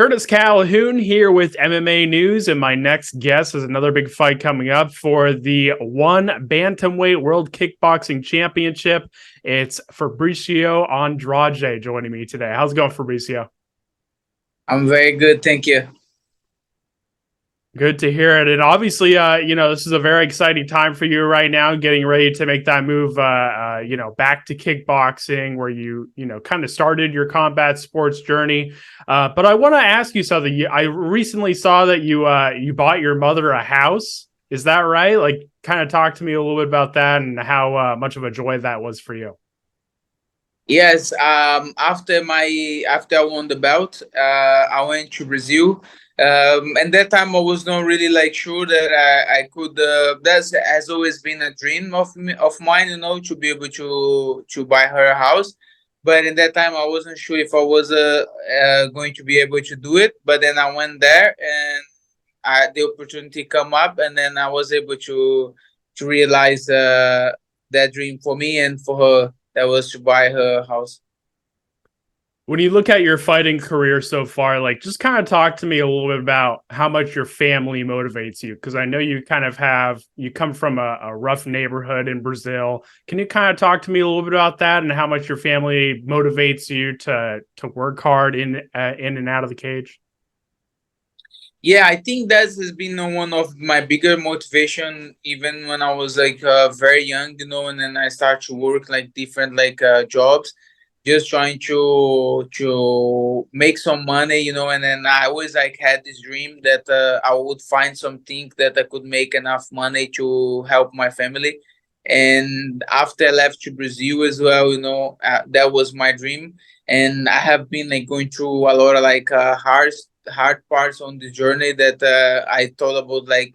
Curtis Calhoun here with MMA News, and my next guest is another big fight coming up for the one bantamweight World Kickboxing Championship. It's Fabricio Andrade joining me today. How's it going, Fabricio? I'm very good, thank you. Good to hear it. And obviously, this is a very exciting time for you right now, getting ready to make that move, back to kickboxing where you kind of started your combat sports journey. But I want to ask you something. I recently saw that you bought your mother a house. Is that right? Like, kind of talk to me a little bit about that and how much of a joy that was for you. Yes, after I won the belt, I went to Brazil. And that time I was not really like sure that I could. That has always been a dream of mine, to be able to buy her a house. But in that time, I wasn't sure if I was going to be able to do it. But then I went there, and the opportunity come up, and then I was able to realize that dream for me and for her. That was to buy her house. When you look at your fighting career so far, like just kind of talk to me a little bit about how much your family motivates you. Cause I know you kind of you come from a rough neighborhood in Brazil. Can you kind of talk to me a little bit about that and how much your family motivates you to work hard in and out of the cage? Yeah, I think that has been one of my bigger motivation, even when I was like very young, and then I start to work like different like jobs, just trying to make some money, and then I always like had this dream that I would find something that I could make enough money to help my family. And after I left to Brazil as well, that was my dream. And I have been like going through a lot of like hard parts on the journey that I thought about like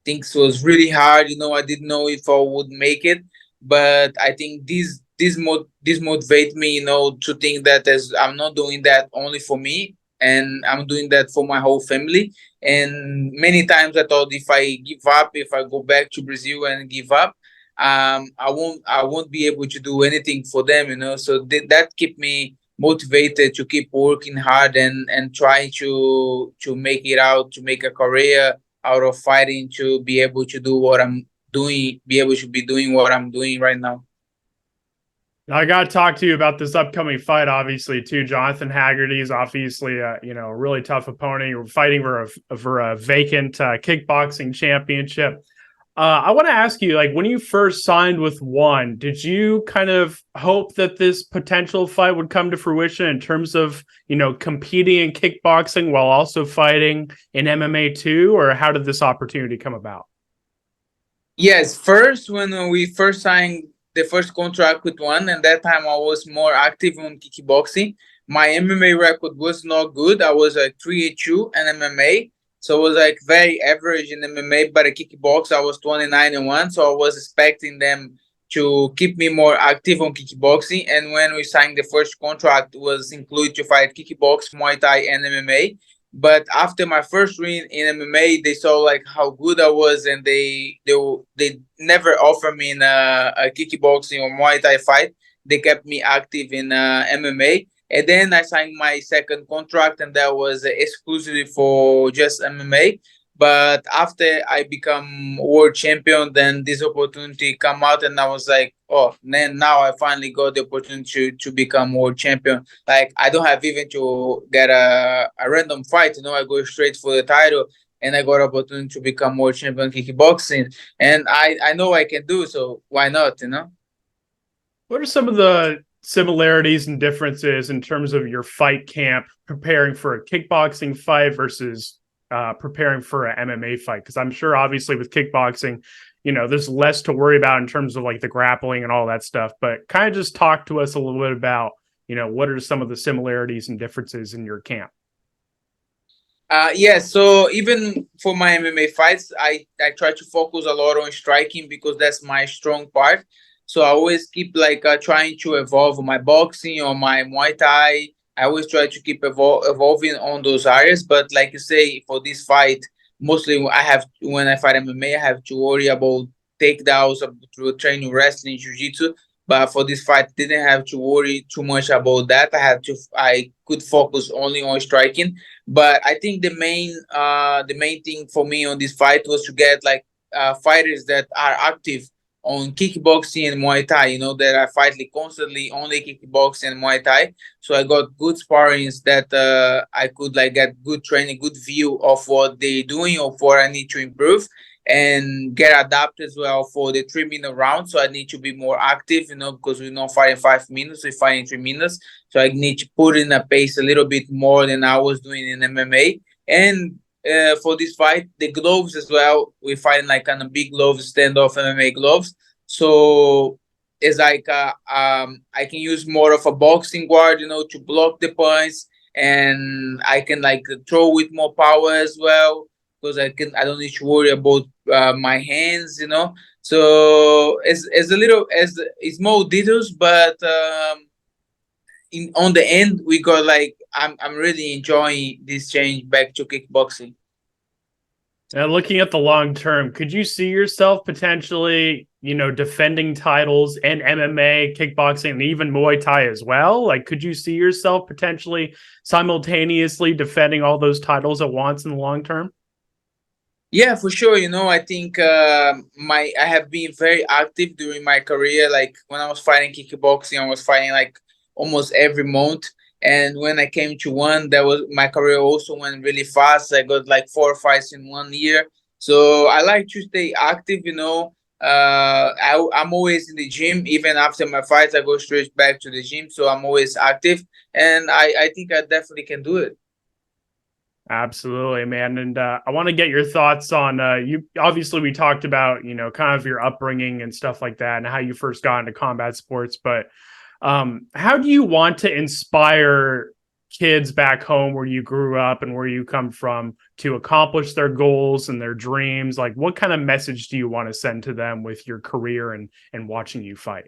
things was really hard. I didn't know if I would make it, but I think this motivate me, to think that as I'm not doing that only for me, and I'm doing that for my whole family. And many times I thought if I give up, if I go back to Brazil and give up, I won't be able to do anything for them, So that keep me motivated to keep working hard and trying to make it out, to make a career out of fighting, to be able to do what I'm doing, be able to be doing what I'm doing right now. I got to talk to you about this upcoming fight, obviously, too. Jonathan Haggerty is obviously a really tough opponent. You're fighting for a vacant kickboxing championship. I want to ask you, like, when you first signed with One, did you kind of hope that this potential fight would come to fruition in terms of, competing in kickboxing while also fighting in MMA too? Or how did this opportunity come about? Yes, first when we first signed the first contract with One, and that time I was more active on kickboxing. My MMA record was not good. I was like 3-2 in MMA, so I was like very average in MMA. But a kickbox, I was 29-1, so I was expecting them to keep me more active on kickboxing. And when we signed the first contract, it was included to fight kickbox, Muay Thai, and MMA. But after my first win in MMA, they saw like how good I was, and they never offered me in a kickboxing or Muay Thai fight. They kept me active in MMA, and then I signed my second contract, and that was exclusively for just MMA. But after I become world champion, then this opportunity come out, and I was like, oh, then now I finally got the opportunity to become world champion. Like I don't have even to get a random fight, I go straight for the title, and I got opportunity to become world champion kickboxing, and I know I can do so. Why not? What are some of the similarities and differences in terms of your fight camp preparing for a kickboxing fight versus preparing for an MMA fight? Because I'm sure, obviously, with kickboxing, there's less to worry about in terms of like the grappling and all that stuff. But kind of just talk to us a little bit about, what are some of the similarities and differences in your camp? Yeah, so even for my MMA fights, I try to focus a lot on striking because that's my strong part. So I always keep like trying to evolve my boxing or my Muay Thai. I always try to keep evolving on those areas. But like you say, for this fight, mostly when I fight MMA, I have to worry about takedowns, to training wrestling, jiu-jitsu. But for this fight, didn't have to worry too much about that. I could focus only on striking. But I think the main thing for me on this fight was to get like fighters that are active on kickboxing and Muay Thai. You know, that I fight like constantly only kickboxing and Muay Thai. So I got good sparrings that I could like get good training, good view of what they're doing or what I need to improve, and get adapted as well for the 3 minute round. So I need to be more active, you know, because we're not fighting 5 minutes, we're fighting 3 minutes. So I need to put in a pace a little bit more than I was doing in MMA. And for this fight, the gloves as well, we're fighting like kind of big gloves, standoff MMA gloves. So it's like I can use more of a boxing guard, you know, to block the punch, and I can like throw with more power as well, because I don't need to worry about my hands, you know. So it's a little as it's more details, but in on the end we got like I'm really enjoying this change back to kickboxing. And looking at the long term, could you see yourself potentially, defending titles in MMA, kickboxing, and even Muay Thai as well? Like, could you see yourself potentially simultaneously defending all those titles at once in the long term? Yeah, for sure. You know, I think my I have been very active during my career. Like when I was fighting kickboxing, I was fighting like almost every month. And when I came to one, that was my career also went really fast. I got like 4 fights in 1 year. So I like to stay active. You know, I'm always in the gym. Even after my fights, I go straight back to the gym. So I'm always active, and I think I definitely can do it. Absolutely, man. And I want to get your thoughts on you. Obviously, we talked about, kind of your upbringing and stuff like that and how you first got into combat sports. But how do you want to inspire kids back home where you grew up and where you come from to accomplish their goals and their dreams? Like, what kind of message do you want to send to them with your career and watching you fight?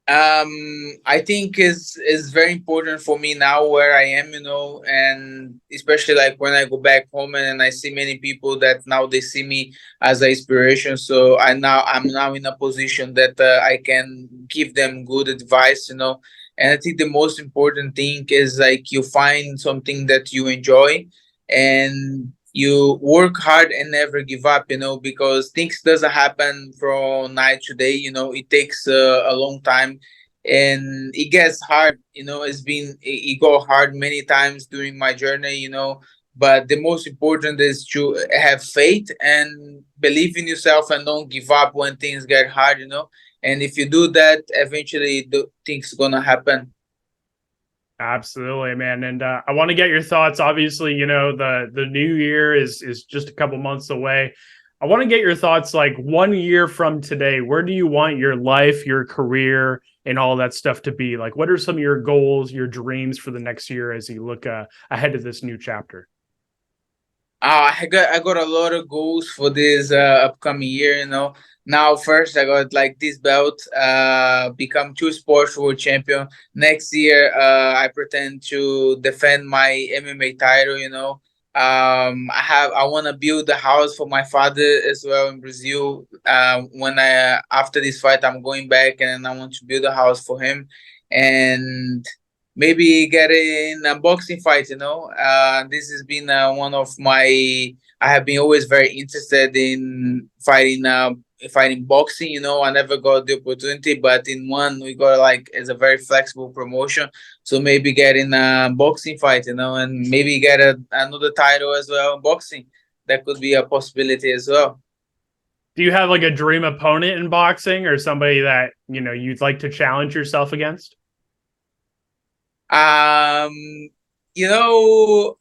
I think is very important for me now where I am, you know, and especially like when I go back home and I see many people that now they see me as an inspiration. So I'm now in a position that I can give them good advice, you know. And I think the most important thing is like you find something that you enjoy, and you work hard and never give up, you know, because things doesn't happen from night to day. You know, it takes a long time, and it gets hard. You know, it got hard many times during my journey, you know. But the most important is to have faith and believe in yourself and don't give up when things get hard, you know. And if you do that, eventually the things gonna happen. Absolutely, man. And I want to get your thoughts. Obviously, the new year is just a couple months away. I want to get your thoughts like 1 year from today. Where do you want your life, your career, and all that stuff to be? Like, what are some of your goals, your dreams for the next year as you look ahead to this new chapter? I got a lot of goals for this upcoming year. You know, now first I got like this belt, become two sports world champion. Next year, I pretend to defend my MMA title. You know, I want to build a house for my father as well in Brazil. When I after this fight, I'm going back and I want to build a house for him, and maybe get in a boxing fight. You know, this has been one of my. I have been always very interested in fighting boxing. You know, I never got the opportunity, but in one we got like as a very flexible promotion. So maybe get in a boxing fight. You know, and maybe get another title as well in boxing. That could be a possibility as well. Do you have like a dream opponent in boxing or somebody that, you'd like to challenge yourself against? Um, you know,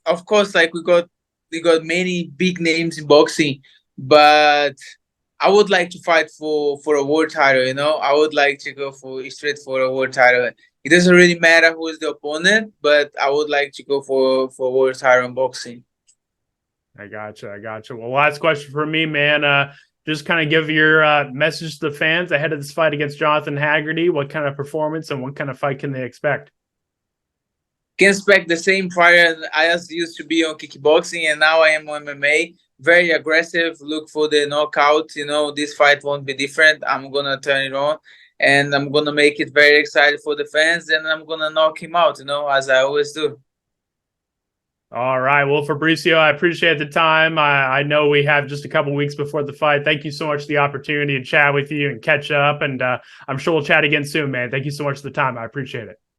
of course, like we got many big names in boxing, but I would like to fight for a world title. You know, I would like to go for straight for a world title. It doesn't really matter who is the opponent, but I would like to go for a world title in boxing. I gotcha. I gotcha. Well, last question for me, man. Just kind of give your message to the fans ahead of this fight against Jonathan Haggerty. What kind of performance and what kind of fight can they expect? can expect the same fire I used to be on kickboxing, and now I am on MMA. Very aggressive. Look for the knockout. This fight won't be different. I'm gonna turn it on, and I'm gonna make it very exciting for the fans, and I'm gonna knock him out. As I always do. All right. Well, Fabricio, I appreciate the time. I know we have just a couple weeks before the fight. Thank you so much for the opportunity to chat with you and catch up. And I'm sure we'll chat again soon, man. Thank you so much for the time. I appreciate it.